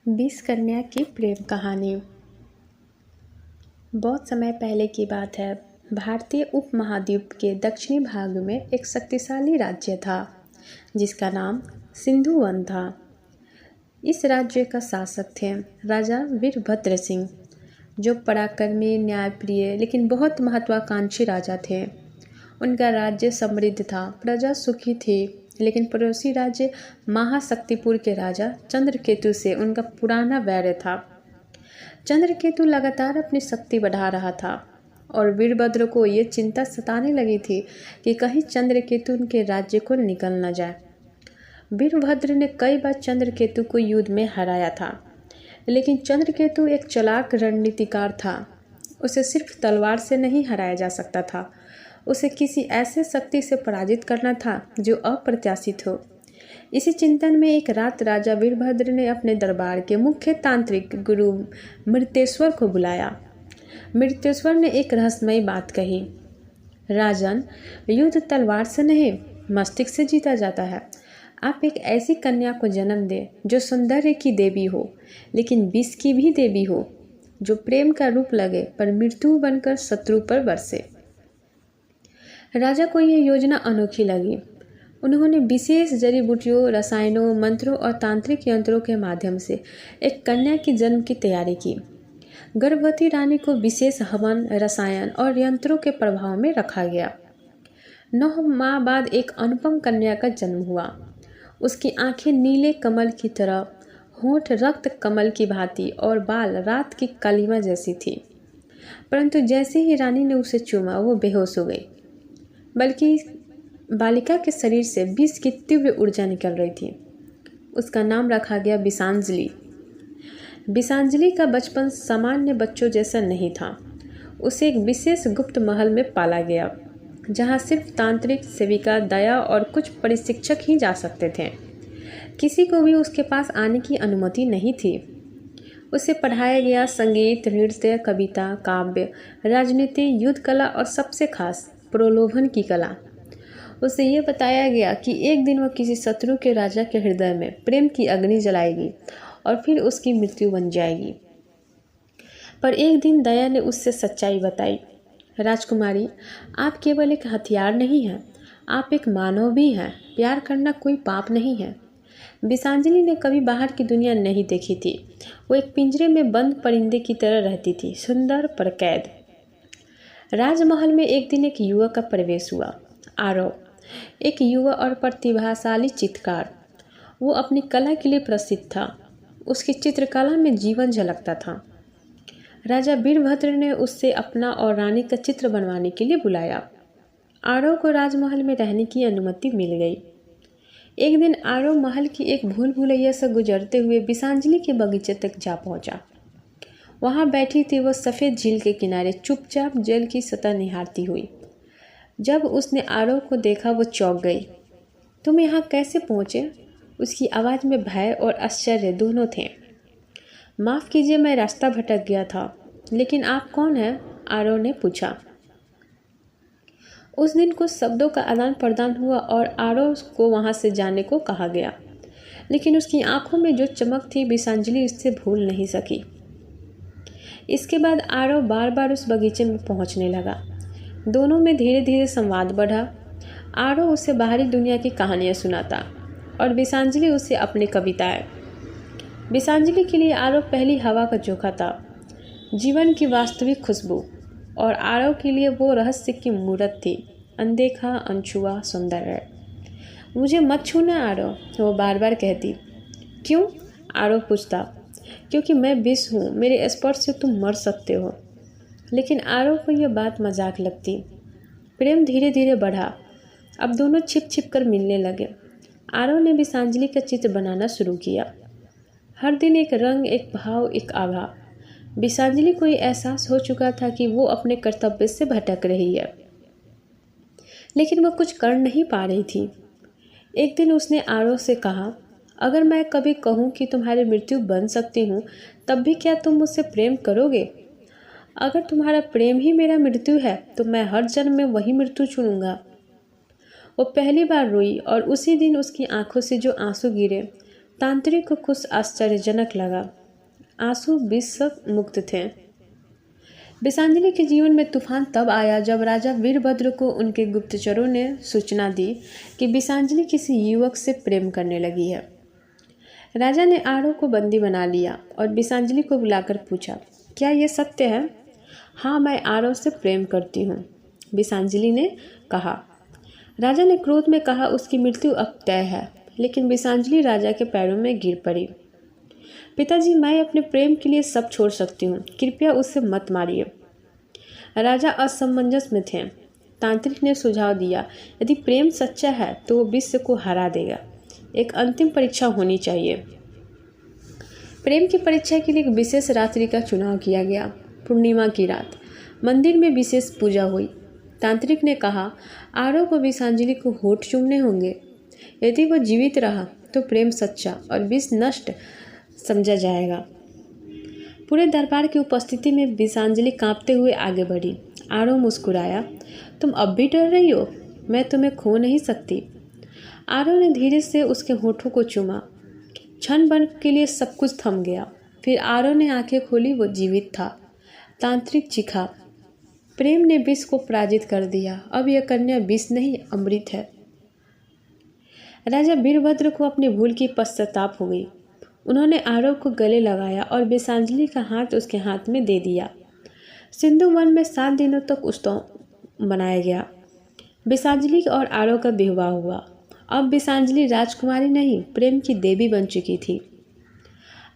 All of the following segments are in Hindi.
बीस कन्या की प्रेम कहानी। बहुत समय पहले की बात है। भारतीय उपमहाद्वीप के दक्षिणी भाग में एक शक्तिशाली राज्य था जिसका नाम सिंधु वन था। इस राज्य का शासक थे राजा वीरभद्र सिंह, जो पराक्रमी, न्यायप्रिय लेकिन बहुत महत्वाकांक्षी राजा थे। उनका राज्य समृद्ध था, प्रजा सुखी थी, लेकिन पड़ोसी राज्य महाशक्तिपुर के राजा चंद्रकेतु से उनका पुराना वैर था। चंद्रकेतु लगातार अपनी शक्ति बढ़ा रहा था और वीरभद्र को ये चिंता सताने लगी थी कि कहीं चंद्रकेतु उनके राज्य को निकल न जाए। वीरभद्र ने कई बार चंद्रकेतु को युद्ध में हराया था, लेकिन चंद्रकेतु एक चालाक रणनीतिकार था। उसे सिर्फ तलवार से नहीं हराया जा सकता था, उसे किसी ऐसे शक्ति से पराजित करना था जो अप्रत्याशित हो। इसी चिंतन में एक रात राजा वीरभद्र ने अपने दरबार के मुख्य तांत्रिक गुरु मृतेश्वर को बुलाया। मृतेश्वर ने एक रहस्यमयी बात कही, राजन, युद्ध तलवार से नहीं मस्तिष्क से जीता जाता है। आप एक ऐसी कन्या को जन्म दे जो सौंदर्य की देवी हो लेकिन विष की भी देवी हो, जो प्रेम का रूप लगे पर मृत्यु बनकर शत्रु पर बरसे। राजा को यह योजना अनोखी लगी। उन्होंने विशेष जड़ी बूटियों, रसायनों, मंत्रों और तांत्रिक यंत्रों के माध्यम से एक कन्या की जन्म की तैयारी की। गर्भवती रानी को विशेष हवन, रसायन और यंत्रों के प्रभाव में रखा गया। 9 माह बाद एक अनुपम कन्या का जन्म हुआ। उसकी आंखें नीले कमल की तरह, होंठ रक्त कमल की भांति और बाल रात की कालिमा जैसी थी। परंतु जैसे ही रानी ने उसे चूमा, वो बेहोश हो गई, बल्कि बालिका के शरीर से विष की तीव्र ऊर्जा निकल रही थी। उसका नाम रखा गया विषांजलि। विषांजलि का बचपन सामान्य बच्चों जैसा नहीं था। उसे एक विशेष गुप्त महल में पाला गया, जहां सिर्फ तांत्रिक, सेविका, दया और कुछ प्रशिक्षक ही जा सकते थे। किसी को भी उसके पास आने की अनुमति नहीं थी। उसे पढ़ाया गया संगीत, नृत्य, कविता, काव्य, राजनीति, युद्ध कला और सबसे खास प्रलोभन की कला। उसे यह बताया गया कि एक दिन वह किसी शत्रु के राजा के हृदय में प्रेम की अग्नि जलाएगी और फिर उसकी मृत्यु बन जाएगी। पर एक दिन दया ने उससे सच्चाई बताई, राजकुमारी, आप केवल एक हथियार नहीं हैं, आप एक मानव भी हैं। प्यार करना कोई पाप नहीं है। विषांजलि ने कभी बाहर की दुनिया नहीं देखी थी। वो एक पिंजरे में बंद परिंदे की तरह रहती थी, सुंदर पर कैद। राजमहल में एक दिन एक युवक का प्रवेश हुआ, आरव, एक युवा और प्रतिभाशाली चित्रकार। वो अपनी कला के लिए प्रसिद्ध था। उसकी चित्रकला में जीवन झलकता था। राजा वीरभद्र ने उससे अपना और रानी का चित्र बनवाने के लिए बुलाया। आरव को राजमहल में रहने की अनुमति मिल गई। एक दिन आरव महल की एक भूल भुलैया से गुजरते हुए विषांजलि के बगीचे तक जा पहुंचा। वहां बैठी थी वह सफ़ेद झील के किनारे, चुपचाप जल की सतह निहारती हुई। जब उसने आरव को देखा, वो चौंक गई। तुम यहाँ कैसे पहुँचे? उसकी आवाज़ में भय और आश्चर्य दोनों थे। माफ़ कीजिए, मैं रास्ता भटक गया था। लेकिन आप कौन हैं? आरव ने पूछा। उस दिन कुछ शब्दों का आदान प्रदान हुआ और आरव को वहाँ से जाने को कहा गया, लेकिन उसकी आंखों में जो चमक थी विषांजलि उससे भूल नहीं सकी। इसके बाद आरव बार बार उस बगीचे में पहुँचने लगा। दोनों में धीरे धीरे संवाद बढ़ा। आरव उसे बाहरी दुनिया की कहानियाँ सुनाता और विषांजलि उसे अपनी कविताएं। विषांजलि के लिए आरव पहली हवा का झोंका था, जीवन की वास्तविक खुशबू, और आरव के लिए वो रहस्य की मूर्त थी, अनदेखा, अनछुआ सौंदर्य। मुझे मत छूना आरव, वो बार बार कहती। क्यों? आरव पूछता। क्योंकि मैं विष हूँ, मेरे स्पर्श से तुम मर सकते हो। लेकिन आरव को यह बात मजाक लगती। प्रेम धीरे धीरे बढ़ा। अब दोनों छिप छिप कर मिलने लगे। आरव ने विषांजलि का चित्र बनाना शुरू किया। हर दिन एक रंग, एक भाव, एक आभा। विषांजलि को ये एहसास हो चुका था कि वो अपने कर्तव्य से भटक रही है, लेकिन वह कुछ कर नहीं पा रही थी। एक दिन उसने आरव से कहा, अगर मैं कभी कहूँ कि तुम्हारी मृत्यु बन सकती हूँ, तब भी क्या तुम मुझसे प्रेम करोगे? अगर तुम्हारा प्रेम ही मेरा मृत्यु है तो मैं हर जन्म में वही मृत्यु चुनूंगा। वो पहली बार रोई और उसी दिन उसकी आंखों से जो आंसू गिरे तांत्रिक को कुछ आश्चर्यजनक लगा। आंसू विष मुक्त थे। विषांजलि के जीवन में तूफान तब आया जब राजा वीरभद्र को उनके गुप्तचरों ने सूचना दी कि विषांजलि किसी युवक से प्रेम करने लगी है। राजा ने आरव को बंदी बना लिया और विषांजलि को बुलाकर पूछा, क्या यह सत्य है? हाँ, मैं आरव से प्रेम करती हूँ, विषांजलि ने कहा। राजा ने क्रोध में कहा, उसकी मृत्यु अब तय है। लेकिन विषांजलि राजा के पैरों में गिर पड़ी। पिताजी, मैं अपने प्रेम के लिए सब छोड़ सकती हूँ, कृपया उससे मत मारिए। राजा असमंजस में थे। तांत्रिक ने सुझाव दिया, यदि प्रेम सच्चा है तो वो विश्व को हरा देगा। एक अंतिम परीक्षा होनी चाहिए। प्रेम की परीक्षा के लिए एक विशेष रात्रि का चुनाव किया गया। पूर्णिमा की रात मंदिर में विशेष पूजा हुई। तांत्रिक ने कहा, आरव को विषांजलि को होठ चूमने होंगे। यदि वह जीवित रहा तो प्रेम सच्चा और विष नष्ट समझा जाएगा। पूरे दरबार की उपस्थिति में विषांजलि कांपते हुए आगे बढ़ी। आरव मुस्कुराया, तुम अब भी डर रही हो? मैं तुम्हें खो नहीं सकती। आरव ने धीरे से उसके होठों को चूमा। क्षण भर के लिए सब कुछ थम गया। फिर आरव ने आंखें खोली, वो जीवित था। तांत्रिक चीखा, प्रेम ने विष को पराजित कर दिया। अब यह कन्या विष नहीं, अमृत है। राजा वीरभद्र को अपनी भूल की पश्चाताप हो गई। उन्होंने आरव को गले लगाया और विषांजलि का हाथ उसके हाथ में दे दिया। सिंधु वन में 7 दिनों तक उत्सव मनाया गया। विषांजलि और आरव का विवाह हुआ। अब विषांजलि राजकुमारी नहीं, प्रेम की देवी बन चुकी थी।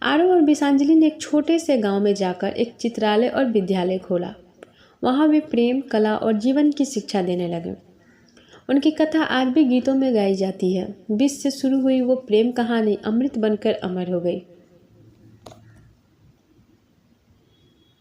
आरव और विषांजलि ने एक छोटे से गांव में जाकर एक चित्रालय और विद्यालय खोला। वहां वे प्रेम, कला और जीवन की शिक्षा देने लगे। उनकी कथा आज भी गीतों में गाई जाती है। विष से शुरू हुई वो प्रेम कहानी अमृत बनकर अमर हो गई।